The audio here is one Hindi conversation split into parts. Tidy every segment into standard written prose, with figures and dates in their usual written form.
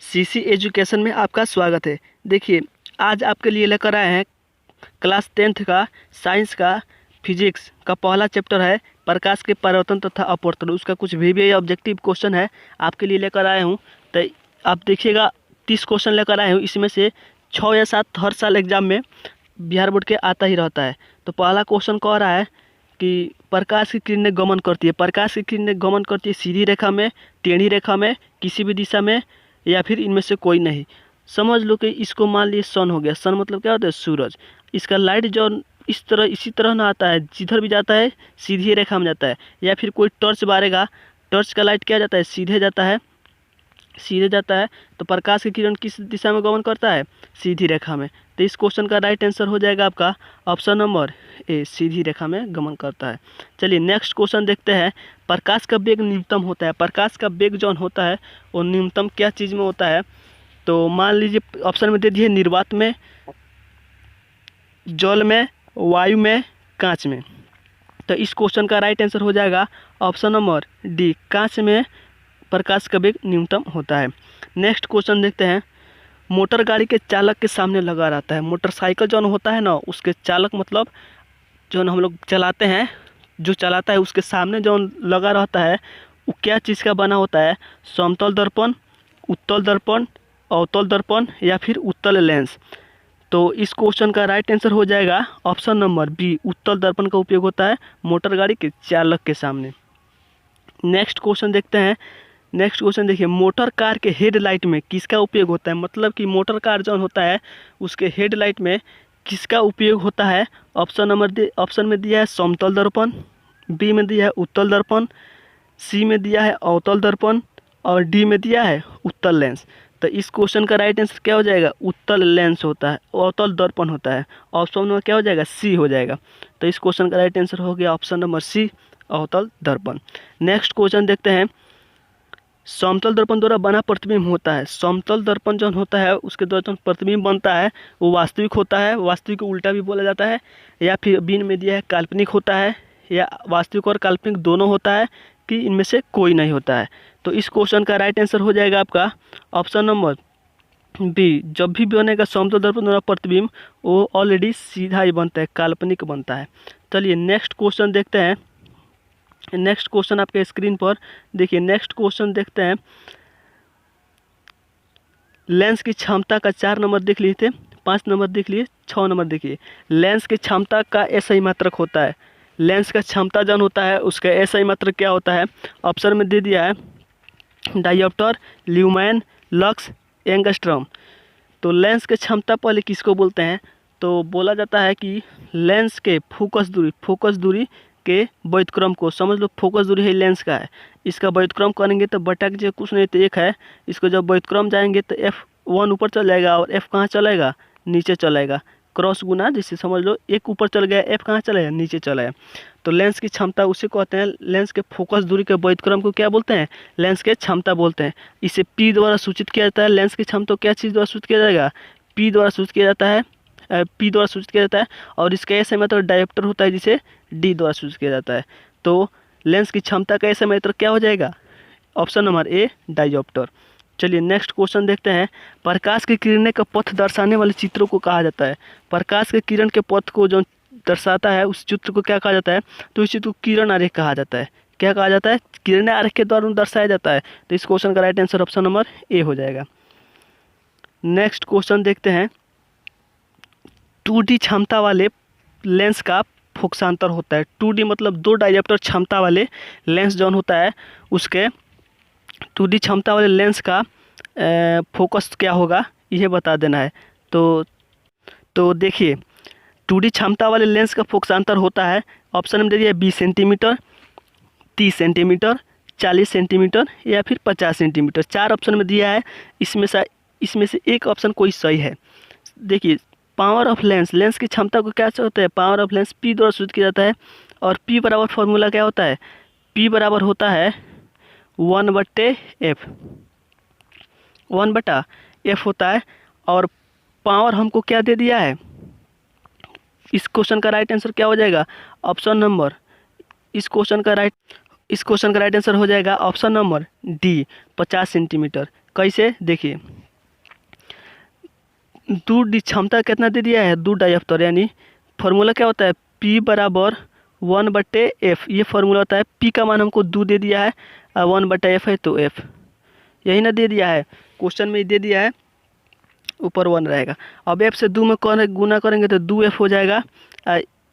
सीसी एजुकेशन में आपका स्वागत है। देखिए, आज आपके लिए लेकर आए हैं क्लास 10th का साइंस का फिजिक्स का पहला चैप्टर है प्रकाश के परावर्तन तथा अपवर्तन। उसका कुछ वीवीआई ऑब्जेक्टिव क्वेश्चन है, आपके लिए लेकर आए हूँ। तो आप देखिएगा 30 क्वेश्चन लेकर आए हूँ, इसमें से 6 या 7 हर साल एग्जाम में बिहार बोर्ड के आता ही रहता है। तो पहला क्वेश्चन कह रहा है कि प्रकाश की किरणें गमन करती है। प्रकाश की किरणें गमन करती है सीधी रेखा में, टेढ़ी रेखा में, किसी भी दिशा में, या फिर इनमें से कोई नहीं। समझ लो कि इसको मान लिए सन हो गया। सन मतलब क्या होता है? सूरज। इसका लाइट जो इसी तरह ना आता है, जिधर भी जाता है सीधी रेखा में जाता है। या फिर कोई टॉर्च बारेगा, टॉर्च का लाइट क्या जाता है? सीधे जाता है, सीधे जाता है। तो प्रकाश की किरण किस दिशा में गमन करता है? सीधी रेखा में। तो इस क्वेश्चन का राइट आंसर हो जाएगा आपका ऑप्शन नंबर ए, सीधी रेखा में गमन करता है। चलिए नेक्स्ट क्वेश्चन देखते हैं। प्रकाश का वेग न्यूनतम होता है। प्रकाश का वेग जो होता है वो न्यूनतम क्या चीज़ में होता है? तो मान लीजिए ऑप्शन में दे दिए निर्वात में, जल में, वायु में, कांच में। तो इस क्वेश्चन का राइट आंसर हो जाएगा ऑप्शन नंबर डी, कांच में प्रकाश का वेग न्यूनतम होता है। नेक्स्ट क्वेश्चन देखते हैं। मोटर गाड़ी के चालक के सामने लगा रहता है। मोटरसाइकिल जो होता है ना, उसके चालक मतलब जो हम लोग चलाते हैं, जो चलाता है उसके सामने जो लगा रहता है वो क्या चीज़ का बना होता है? समतल दर्पण, उत्तल दर्पण, अवतल दर्पण, या फिर उत्तल लेंस। तो इस क्वेश्चन का राइट आंसर हो जाएगा ऑप्शन नंबर बी, उत्तल दर्पण का उपयोग होता है मोटर गाड़ी के चालक के सामने। नेक्स्ट क्वेश्चन देखते हैं। नेक्स्ट क्वेश्चन देखिए, मोटर कार के हेडलाइट में किसका उपयोग होता है? मतलब कि मोटर कार जो होता है उसके हेडलाइट में किसका उपयोग होता है? ऑप्शन में दिया है समतल दर्पण, बी में दिया है उत्तल दर्पण, सी में दिया है अवतल दर्पण, और डी में दिया है उत्तल लेंस। तो इस क्वेश्चन का राइट आंसर क्या हो जाएगा? उत्तल लेंस होता है, अवतल दर्पण होता है। ऑप्शन में क्या हो जाएगा? सी हो जाएगा। तो इस क्वेश्चन का राइट आंसर हो गया ऑप्शन नंबर सी, अवतल दर्पण। नेक्स्ट क्वेश्चन देखते हैं। समतल दर्पण द्वारा बना प्रतिबिंब होता है। समतल दर्पण जो होता है उसके द्वारा जो प्रतिबिंब बनता है वो वास्तविक होता है, वास्तविक को उल्टा भी बोला जाता है, या फिर बीन में दिया है काल्पनिक होता है, या वास्तविक और काल्पनिक दोनों होता है, कि इनमें से कोई नहीं होता है। तो इस क्वेश्चन का राइट आंसर हो जाएगा आपका ऑप्शन नंबर बी। जब भी बनेगा समतल दर्पण द्वारा प्रतिबिंब वो ऑलरेडी सीधा ही बनता है, काल्पनिक बनता है। चलिए नेक्स्ट क्वेश्चन देखते हैं। नेक्स्ट क्वेश्चन आपके स्क्रीन पर देखिए। नेक्स्ट क्वेश्चन देखते हैं। लेंस की क्षमता का 4 नंबर देख लिए थे, 5 नंबर देख लिए, 6 नंबर देखिए। लेंस की क्षमता का ऐसा मात्रक होता है। लेंस का क्षमता जन होता है उसका ऐसा मात्रक क्या होता है? ऑप्शन में दे दिया है डायोप्टर, ल्यूमेन, लक्स, एंगस्ट्रॉम। तो लेंस की क्षमता पहले किसको बोलते हैं? तो बोला जाता है कि लेंस के फोकस दूरी के व्युत्क्रम को। समझ लो फोकस दूरी है लेंस का है, इसका व्युत्क्रम करेंगे तो बटा के कुछ नहीं तो 1 है। इसको जब व्युत्क्रम जाएंगे तो F1 ऊपर चल जाएगा और F कहाँ चलेगा? नीचे चलेगा। क्रॉस गुना, जिससे समझ लो 1 ऊपर चल गया, F कहाँ चलेगा? नीचे चलेगा। तो लेंस की क्षमता उसे कहते हैं। लेंस के फोकस दूरी के व्युत्क्रम को क्या बोलते हैं? लेंस के क्षमता बोलते हैं। इसे P द्वारा सूचित किया जाता है। लेंस की क्षमता क्या चीज़ द्वारा सूचित किया जाएगा? P द्वारा सूचित किया जाता है, P द्वारा सूचित किया जाता है। और इसका ऐसा मात्रक डायोप्टर होता है जिसे D द्वारा सूचित किया जाता है। तो लेंस की क्षमता का ऐसा मात्रक क्या हो जाएगा? Option number A, dioptre. चलिए नेक्स्ट क्वेश्चन देखते हैं। प्रकाश की किरणें का पथ दर्शाने वाले चित्रों को कहा जाता है। प्रकाश के किरण के पथ को जो दर्शाता है उस चित्र को क्या कहा जाता है? तो इस चित्र को किरण आरेख कहा जाता है। क्या कहा जाता है? किरण आरेख के द्वारा दर्शाया जाता है। तो इस क्वेश्चन का right answer option number A हो जाएगा। नेक्स्ट क्वेश्चन देखते हैं। 2D क्षमता वाले लेंस का फोकसांतर होता है। 2D मतलब 2 डायोप्टर क्षमता वाले लेंस जो होता है उसके 2D क्षमता वाले लेंस का फोकस क्या होगा यह बता देना है। तो देखिए 2D क्षमता वाले लेंस का फोकसांतर होता है। ऑप्शन में दे दिया 20 सेंटीमीटर, 30 सेंटीमीटर, 40 सेंटीमीटर, या फिर 50 सेंटीमीटर। 4 ऑप्शन में दिया है, इसमें से एक ऑप्शन कोई सही है। देखिए पावर ऑफ लेंस, लेंस की क्षमता को क्या होता है? पावर ऑफ लेंस P द्वारा सूचित किया जाता है। और P बराबर फॉर्मूला क्या होता है? P बराबर होता है 1/F, 1/F होता है। और पावर हमको क्या दे दिया है? इस क्वेश्चन का राइट आंसर क्या हो जाएगा? ऑप्शन नंबर, इस क्वेश्चन का राइट आंसर हो जाएगा ऑप्शन नंबर डी, 50 सेंटीमीटर। कैसे देखिए, दूर क्षमता कितना दे दिया है, 2 डायप्टर, यानी फार्मूला क्या होता है, P बराबर 1/F, ये फार्मूला होता है। P का मान हमको 2 दे दिया है और 1/F है तो F यही ना दे दिया है, क्वेश्चन में ही दे दिया है, ऊपर 1 रहेगा। अब F से 2 में गुना करेंगे तो 2F हो जाएगा,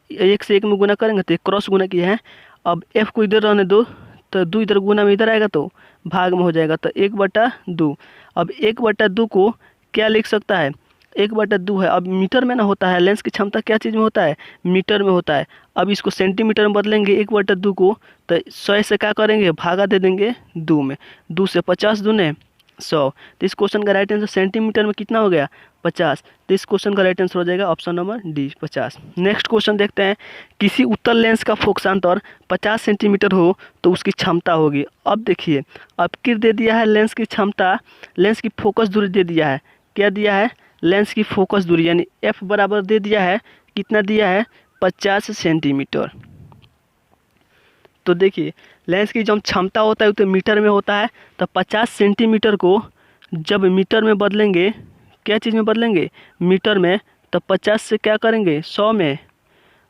1 से 1 में गुना करेंगे तो क्रॉस गुना किए हैं। अब F को इधर रहने दो तो 2 इधर गुना में इधर आएगा तो भाग में हो जाएगा, तो 1/2। अब 1/2 को क्या लिख सकता है, 1/2 है। अब मीटर में ना होता है, लेंस की क्षमता क्या चीज़ में होता है, मीटर में होता है। अब इसको सेंटीमीटर में बदलेंगे 1/2 को, तो 100 से क्या करेंगे, भागा दे देंगे 2 में, 2 से 50 दूने 100। तो इस क्वेश्चन का राइट आंसर सेंटीमीटर में कितना हो गया, 50। तो इस क्वेश्चन का राइट आंसर हो जाएगा option number D, 50। Next question देखते हैं, किसी उत्तल लेंस का फोकसांतर 50 सेंटीमीटर हो तो उसकी क्षमता होगी। अब देखिए, अब किर दे दिया है लेंस की क्षमता, लेंस की फोकस दूरी दे दिया है, क्या दिया है, लेंस की फोकस दूरी, यानी F बराबर दे दिया है, कितना दिया है, 50 सेंटीमीटर। तो देखिए, लेंस की जब क्षमता होता है तो मीटर में होता है, तो 50 सेंटीमीटर को जब मीटर में बदलेंगे, क्या चीज़ में बदलेंगे, मीटर में, तो 50 से क्या करेंगे, 100 में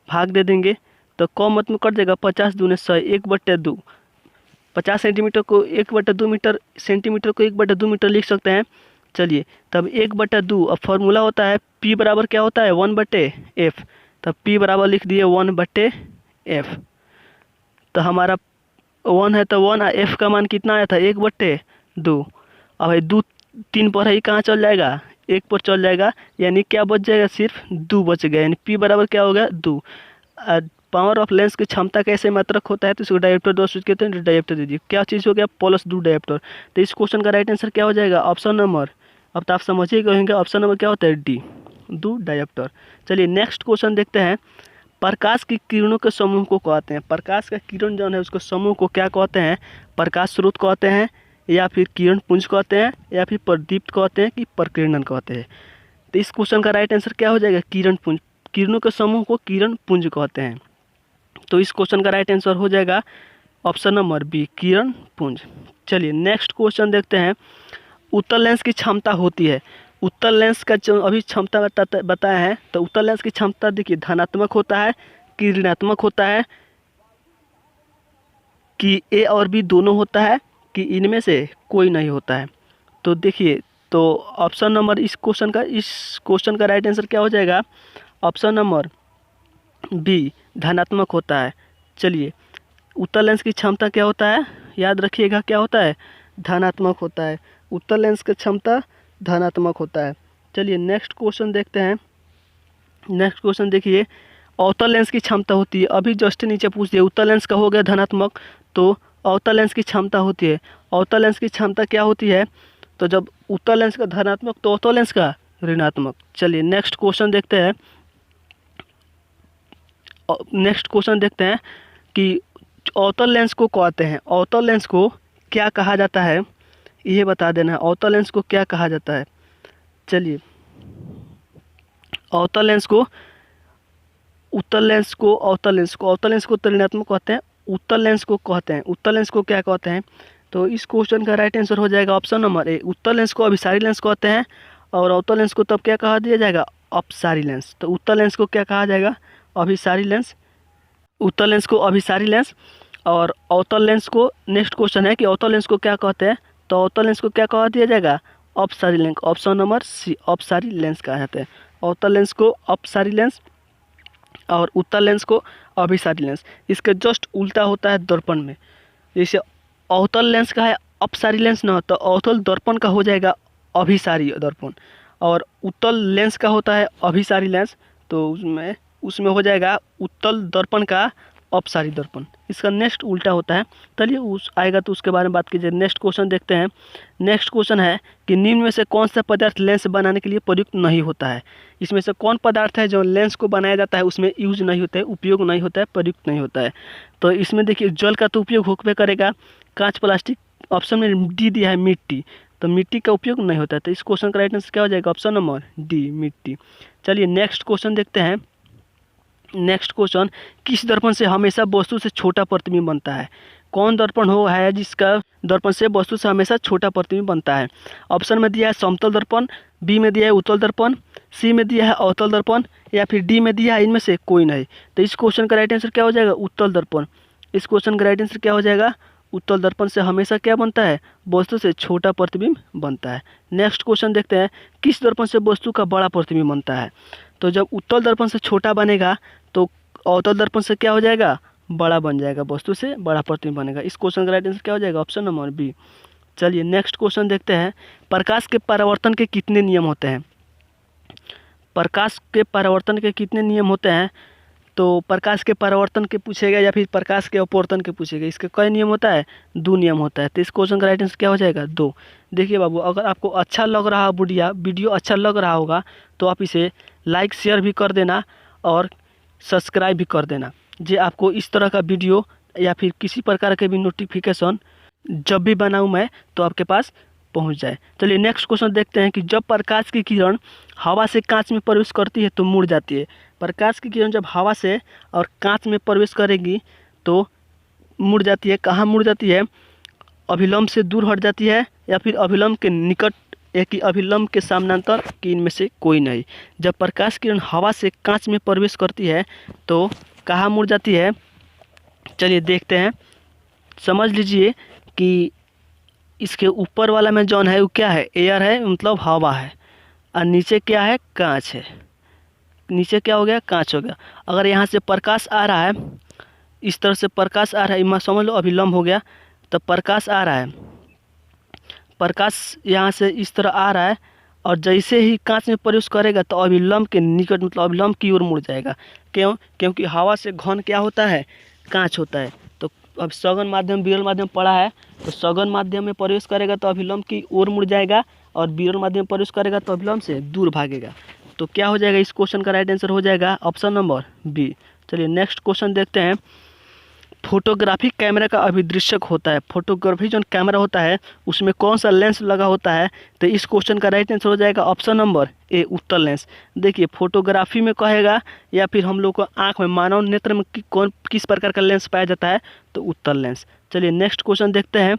भाग दे देंगे, तो कम मत में कट जाएगा, 50 दूने 100, 1/2। 50 सेंटीमीटर को 1/2 मीटर, सेंटीमीटर को 1/2 मीटर लिख सकते हैं। चलिए, तब 1/2, अब फार्मूला होता है P बराबर क्या होता है, 1/F, तब P बराबर लिख दिए 1/F। तो हमारा 1 है तो 1, F का मान कितना आया था, 1/2। अब 2 3 पर ही कहाँ चल जाएगा, 1 पर चल जाएगा, यानी क्या बच जाएगा, सिर्फ 2 बच गया, यानी P बराबर क्या होगा, 2। पावर ऑफ लेंस की क्षमता कैसे मात्रक होता है, तो इसको डायोप्टर द्वारा सूचित कहते हैं, तो डायोप्टर दीजिए, क्या चीज़ हो गया, +2 डायोप्टर। तो इस क्वेश्चन का राइट आंसर क्या हो जाएगा, ऑप्शन नंबर, अब तो आप समझ ही कहेंगे ऑप्शन नंबर क्या होता है, डी, 2 डायोप्टर। चलिए नेक्स्ट क्वेश्चन देखते हैं, प्रकाश की किरणों के समूह को कहते हैं, प्रकाश का किरण जो है उसको समूह को क्या कहते हैं, प्रकाश स्रोत कहते हैं, या फिर किरण पुंज कहते हैं, या फिर प्रदीप्त कहते हैं, कि प्रकीर्णन कहते हैं। तो इस क्वेश्चन का राइट आंसर क्या हो जाएगा, किरण पुंज, किरणों के समूह को किरण पुंज कहते हैं। तो इस क्वेश्चन का राइट आंसर हो जाएगा ऑप्शन नंबर बी, किरण पुंज। चलिए नेक्स्ट क्वेश्चन देखते हैं, उत्तल लेंस की क्षमता होती है, उत्तल लेंस का जो अभी क्षमता बताया है, तो उत्तल लेंस की क्षमता देखिए धनात्मक होता है कि ऋणात्मक होता है, कि ए और बी दोनों होता है, कि इनमें से कोई नहीं होता है। तो देखिए, तो ऑप्शन नंबर इस क्वेश्चन का राइट आंसर क्या हो जाएगा, ऑप्शन नंबर बी, धनात्मक होता है। चलिए, उत्तल लेंस की क्षमता क्या होता है, याद रखिएगा क्या होता है, धनात्मक होता है, उत्तल लेंस की क्षमता धनात्मक होता है। चलिए नेक्स्ट क्वेश्चन देखते हैं, नेक्स्ट क्वेश्चन देखिए, अवतल लेंस की क्षमता होती है, अभी जस्ट नीचे पूछ दिया, उत्तल लेंस का हो गया धनात्मक, तो अवतल लेंस की क्षमता होती है, अवतल लेंस की क्षमता क्या होती है, तो जब उत्तल लेंस का धनात्मक तो अवतल लेंस का ऋणात्मक। चलिए नेक्स्ट क्वेश्चन देखते हैं, नेक्स्ट क्वेश्चन देखते हैं कि अवतल लेंस को कहते हैं, अवतल लेंस को क्या कहा जाता है, ये बता देना है, अवतल लेंस को क्या कहा जाता है। चलिए, अवतल लेंस को, उत्तल लेंस को, अवतल लेंस को, अवतल लेंस को ऋणात्मक कहते हैं, उत्तल लेंस को कहते हैं, उत्तल लेंस को क्या कहते हैं। तो इस क्वेश्चन का राइट आंसर हो जाएगा ऑप्शन नंबर ए, उत्तल लेंस को अभिसारी लेंस कहते हैं, और अवतल लेंस को तब क्या कहा दिया जाएगा, अपसारी लेंस। तो उत्तल लेंस को क्या कहा जाएगा, अभिसारी लेंस, उत्तल लेंस को अभिसारी लेंस, और अवतल लेंस को, नेक्स्ट क्वेश्चन है कि अवतल लेंस को क्या कहते हैं, तो अवतल लेंस को क्या कहा दिया जाएगा, अपसारी लेंस, ऑप्शन नंबर सी, अपसारी लेंस कहा जाता है। अवतल लेंस को अपसारी लेंस और उत्तल लेंस को अभिसारी लेंस, इसके जस्ट उल्टा होता है दर्पण में, जैसे अवतल लेंस का है अपसारी लेंस ना, तो अवतल दर्पण का हो जाएगा अभिसारी दर्पण, और उत्तल लेंस का होता है अभिसारी लेंस, तो उसमें हो जाएगा उत्तल दर्पण का अपसारी दर्पण, इसका नेक्स्ट उल्टा होता है। चलिए उस आएगा तो उसके बारे में बात कीजिए। नेक्स्ट क्वेश्चन देखते हैं, नेक्स्ट क्वेश्चन है कि निम्न में से कौन सा पदार्थ लेंस बनाने के लिए प्रयुक्त नहीं होता है, इसमें से कौन पदार्थ है जो लेंस को बनाया जाता है उसमें यूज नहीं होता है, उपयोग नहीं होता है, प्रयुक्त नहीं होता है। तो इसमें देखिए जल का तो उपयोग होकर करेगा, कांच, प्लास्टिक, ऑप्शन में डी दिया है मिट्टी, तो मिट्टी का उपयोग नहीं होता है। तो इस क्वेश्चन का राइट आंसर क्या हो जाएगा, ऑप्शन नंबर डी, मिट्टी। चलिए नेक्स्ट क्वेश्चन देखते हैं, नेक्स्ट क्वेश्चन, किस दर्पण से हमेशा वस्तु से छोटा प्रतिबिंब बनता है, कौन दर्पण हो है जिसका दर्पण से वस्तु से हमेशा छोटा प्रतिबिंब बनता है? ऑप्शन में दिया है समतल दर्पण, बी में दिया है उत्तल दर्पण, सी में दिया है अवतल दर्पण, या फिर डी में दिया है इनमें से कोई नहीं। तो इस क्वेश्चन का राइट आंसर क्या हो जाएगा? उत्तल दर्पण। इस क्वेश्चन का राइट आंसर क्या हो जाएगा? उत्तल दर्पण से हमेशा क्या बनता है? वस्तु से छोटा प्रतिबिंब बनता है। नेक्स्ट क्वेश्चन देखते हैं, किस दर्पण से वस्तु का बड़ा प्रतिबिंब बनता है? तो जब उत्तल दर्पण से छोटा बनेगा तो अवतल दर्पण से क्या हो जाएगा? बड़ा बन जाएगा, वस्तु से बड़ा प्रतिबिंब बनेगा। इस क्वेश्चन का राइट आंसर क्या हो जाएगा? Option number B. चलिए नेक्स्ट क्वेश्चन देखते हैं, प्रकाश के परावर्तन के कितने नियम होते हैं? प्रकाश के परावर्तन के कितने नियम होते हैं? तो प्रकाश के परावर्तन के पूछेगा या फिर प्रकाश के अपवर्तन के पूछेगा, इसके कई नियम होता है? 2 नियम होता है। तो इस क्वेश्चन का राइट आंसर क्या हो जाएगा? 2। देखिए बाबू, अगर आपको अच्छा लग रहा वीडियो अच्छा लग रहा होगा तो आप इसे लाइक शेयर भी कर देना और सब्सक्राइब भी कर देना, जे आपको इस तरह का वीडियो या फिर किसी प्रकार के भी नोटिफिकेशन जब भी बनाऊँ मैं तो आपके पास पहुंच जाए। चलिए नेक्स्ट क्वेश्चन देखते हैं कि जब प्रकाश की किरण हवा से कांच में प्रवेश करती है तो मुड़ जाती है। प्रकाश की किरण जब हवा से और कांच में प्रवेश करेगी तो मुड़ जाती है। कहाँ मुड़ जाती है? अभिलंब से दूर हट जाती है या फिर अभिलंब के निकट, एक ही अभिलंब के समानांतर, कि इनमें से कोई नहीं। जब प्रकाश किरण हवा से कांच में प्रवेश करती है तो कहाँ मुड़ जाती है? चलिए देखते हैं, समझ लीजिए कि इसके ऊपर वाला में जौन है वो क्या है? एयर है, मतलब हवा है, और नीचे क्या है? कांच है। नीचे क्या हो गया? कांच हो गया। अगर यहाँ से प्रकाश आ रहा है, इस तरह से प्रकाश आ रहा है, समझ लो अभिलंब हो गया, तो प्रकाश आ रहा है, प्रकाश यहाँ से इस तरह आ रहा है और जैसे ही कांच में प्रवेश करेगा तो अभिलंब के निकट, मतलब अभिलंब की ओर मुड़ जाएगा। क्यों? क्योंकि हवा से घन क्या होता है? कांच होता है। तो अब सघन माध्यम विरल माध्यम पड़ा है, तो सघन माध्यम में प्रवेश करेगा तो अभिलंब की ओर मुड़ जाएगा और विरल माध्यम में प्रवेश करेगा तो अभिलंब से दूर भागेगा। तो क्या हो जाएगा? इस क्वेश्चन का राइट आंसर हो जाएगा ऑप्शन नंबर बी। चलिए नेक्स्ट क्वेश्चन देखते हैं, फोटोग्राफी कैमरा का अभिदृश्यक होता है। फोटोग्राफी जो कैमरा होता है उसमें कौन सा लेंस लगा होता है? तो इस क्वेश्चन का राइट आंसर हो जाएगा ऑप्शन नंबर ए, उत्तल लेंस। देखिए फोटोग्राफी में कहेगा या फिर हम लोग को आँख में, मानव नेत्र में किस प्रकार का लेंस पाया जाता है? तो उत्तल लेंस। चलिए नेक्स्ट क्वेश्चन देखते हैं,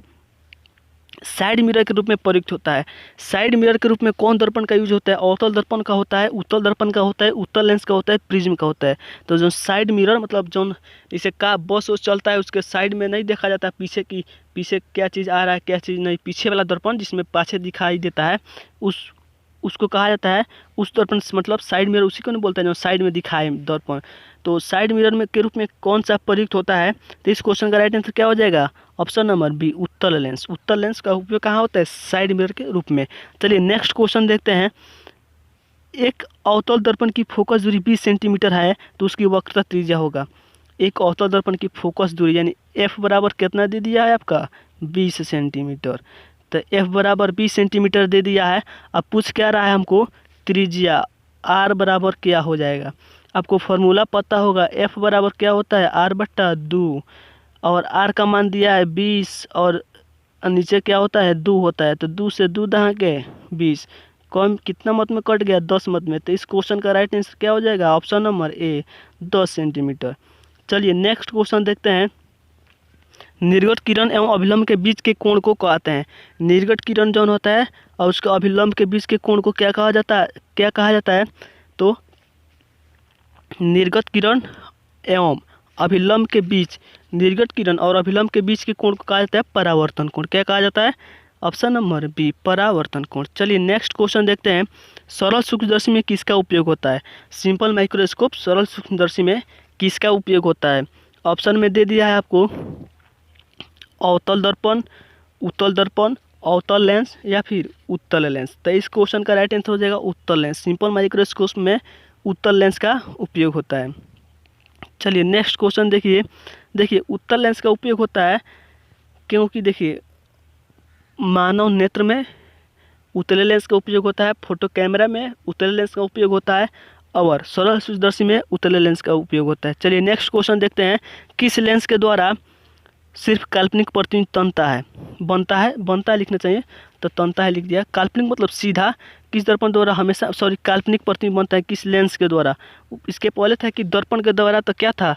साइड मिरर के रूप में प्रयुक्त होता है। साइड मिरर के रूप में कौन दर्पण का यूज होता है? अवतल दर्पण का होता है, उत्तल दर्पण का होता है, उत्तल लेंस का होता है, प्रिज्म का होता है। तो जो साइड मिरर, मतलब जो इसे का बस चलता है उसके साइड में नहीं देखा जाता पीछे क्या चीज़ आ रहा है क्या चीज़ नहीं, पीछे वाला दर्पण जिसमें पाछे दिखाई देता है उसको कहा जाता है उस दर्पण, मतलब साइड मिरर उसी को नहीं बोलते हैं जो साइड में दिखाए दर्पण। तो साइड मिरर में के रूप में कौन सा प्रयुक्त होता है? तो इस क्वेश्चन का राइट आंसर क्या हो जाएगा? ऑप्शन नंबर बी, उत्तल लेंस। उत्तल लेंस का उपयोग कहाँ होता है? साइड मिरर के रूप में। चलिए नेक्स्ट क्वेश्चन देखते हैं, एक अवतल दर्पण की फोकस दूरी 20 सेंटीमीटर है तो उसकी वक्रता त्रिज्या होगा। एक अवतल दर्पण की फोकस दूरी यानी एफ बराबर कितना दे दिया है आपका? 20 सेंटीमीटर। तो एफ बराबर 20 सेंटीमीटर दे दिया है। अब पूछ क्या रहा है हमको? त्रिज्या आर बराबर क्या हो जाएगा? आपको फॉर्मूला पता होगा, एफ बराबर क्या होता है? आर बट्टा 2, और आर का मान दिया है 20 और नीचे क्या होता है? 2 होता है। तो 2 से 2 दहाँ के 20, कौन कितना मत में कट गया? 10 मत में। तो इस क्वेश्चन का राइट आंसर क्या हो जाएगा? Option number A, 10 centimetre. चलिए नेक्स्ट क्वेश्चन देखते हैं, निर्गत किरण एवं अभिलंब के बीच के कोण को कहते हैं। निर्गत किरण जो होता है और उसके अभिलंब के बीच के कोण को क्या कहा जाता है? तो निर्गत किरण एवं अभिलंब के बीच, निर्गत किरण और अभिलंब के बीच के कोण को कहा जाता है परावर्तन कोण। क्या कहा जाता है? ऑप्शन नंबर बी, परावर्तन कोण। चलिए नेक्स्ट क्वेश्चन देखते हैं, सरल सूक्ष्मदर्शी में किसका उपयोग होता है? सिंपल माइक्रोस्कोप सरल सूक्ष्मदर्शी में किसका उपयोग होता है? ऑप्शन में दे दिया है आपको अवतल दर्पण, उत्तल दर्पण, अवतल लेंस या फिर उत्तल लेंस। तो इस क्वेश्चन का राइट आंसर हो जाएगा उत्तल लेंस। सिंपल माइक्रोस्कोप में उत्तल लेंस का उपयोग होता है। चलिए नेक्स्ट क्वेश्चन देखिए उत्तल लेंस का उपयोग होता है क्योंकि देखिए मानव नेत्र में उत्तल लेंस का उपयोग होता है, फोटो कैमरा में उत्तल लेंस का उपयोग होता है और सरल सूक्ष्मदर्शी में उत्तल लेंस का उपयोग होता है। चलिए नेक्स्ट क्वेश्चन देखते हैं, किस लेंस के द्वारा सिर्फ काल्पनिक प्रतिबिंब बनता है लिखना चाहिए, तो तनता है लिख दिया। काल्पनिक मतलब सीधा। किस दर्पण द्वारा हमेशा काल्पनिक प्रतिबिंब बनता है? किस लेंस के द्वारा? इसके पहले था कि दर्पण के द्वारा, तो क्या था?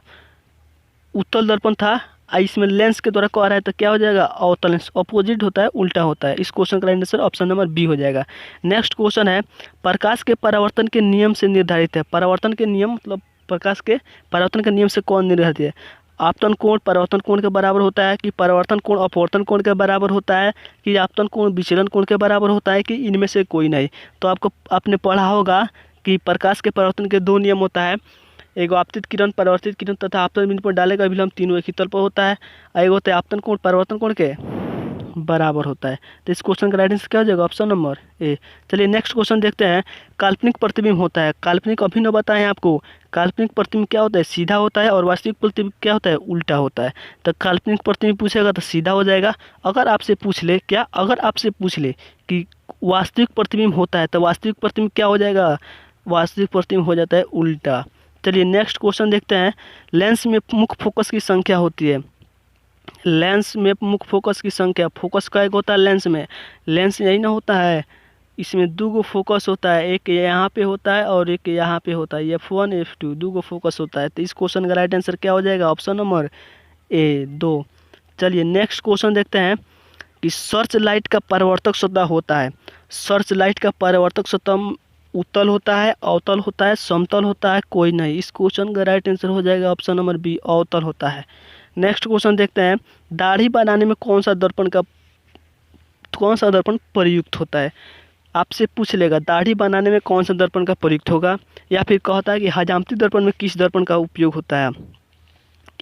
उत्तल दर्पण था इसमें लेंस के द्वारा कह रहा है तो क्या हो जाएगा, अवतल लेंस। अपोजिट होता है, उल्टा होता है। इस क्वेश्चन का right answer option number B हो जाएगा। नेक्स्ट क्वेश्चन है, प्रकाश के परावर्तन के नियम से निर्धारित है। परावर्तन के नियम मतलब प्रकाश के परावर्तन के नियम से कौन निर्धारित है। आपतन कोण परावर्तन कोण के बराबर होता है, कि परावर्तन कोण अपवर्तन कोण के बराबर होता है, कि आपतन कोण विचलन कोण के बराबर होता है, कि इनमें से कोई नहीं। तो आपको आपने पढ़ा होगा कि प्रकाश के परावर्तन के दो नियम होता है, एगो आपतित किरण, परावर्तित किरण तथा आपतन बिंदु पर डाले का विलंब, तीनों एक ही तल पर होता है। और एगो होता है आपतन कोण परावर्तन कोण के बराबर होता है। तो इस क्वेश्चन का राइट आंसर क्या हो जाएगा, ऑप्शन नंबर ए। चलिए नेक्स्ट क्वेश्चन देखते हैं। काल्पनिक प्रतिबिंब होता है, काल्पनिक अभी न बताएं आपको। काल्पनिक प्रतिबिंब क्या होता है, सीधा होता है, और वास्तविक प्रतिबिंब क्या होता है, उल्टा होता है। तो काल्पनिक प्रतिबिंब पूछेगा तो सीधा हो जाएगा। अगर आपसे पूछ ले क्या, अगर आपसे पूछ ले कि वास्तविक प्रतिबिंब होता है तो वास्तविक प्रतिबिंब क्या हो जाएगा, वास्तविक प्रतिबिंब हो जाता है उल्टा। चलिए नेक्स्ट क्वेश्चन देखते हैं। लेंस में मुख्य फोकस की संख्या होती है, लेंस में मुख्य फोकस की संख्या, फोकस का एक होता है लेंस में, लेंस यही ना होता है, इसमें दो गो फोकस होता है, एक यहाँ पे होता है और एक यहाँ पे होता है, F1 F2 दो गो फोकस होता है। तो इस क्वेश्चन का राइट आंसर क्या हो जाएगा, ऑप्शन नंबर ए 2। चलिए नेक्स्ट क्वेश्चन देखते हैं कि सर्च लाइट का परावर्तक सतह होता है। सर्च लाइट का परावर्तक सतह उत्तल होता है, अवतल होता है, समतल होता है, कोई नहीं। इस क्वेश्चन का राइट आंसर हो जाएगा ऑप्शन नंबर बी, अवतल होता है। नेक्स्ट क्वेश्चन देखते हैं। दाढ़ी बनाने में कौन सा दर्पण प्रयुक्त होता है। आपसे पूछ लेगा दाढ़ी बनाने में कौन सा दर्पण का प्रयुक्त होगा, या फिर कहता है कि हजामती दर्पण में किस दर्पण का उपयोग होता है।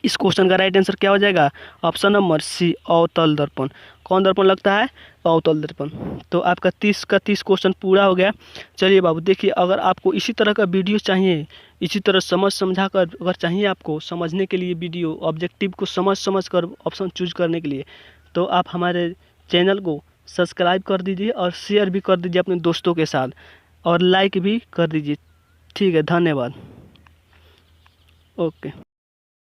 इस क्वेश्चन का राइट आंसर क्या हो जाएगा, ऑप्शन नंबर सी, अवतल दर्पण। कौन दर्पण लगता है, अवतल दर्पण। तो आपका 30 क्वेश्चन पूरा हो गया। चलिए बाबू देखिए, अगर आपको इसी तरह का वीडियो चाहिए, इसी तरह समझा कर अगर चाहिए आपको समझने के लिए वीडियो, ऑब्जेक्टिव को समझ कर ऑप्शन चूज करने के लिए, तो आप हमारे चैनल को सब्सक्राइब कर दीजिए और शेयर भी कर दीजिए अपने दोस्तों के साथ, और लाइक भी कर दीजिए। ठीक है, धन्यवाद। ओके।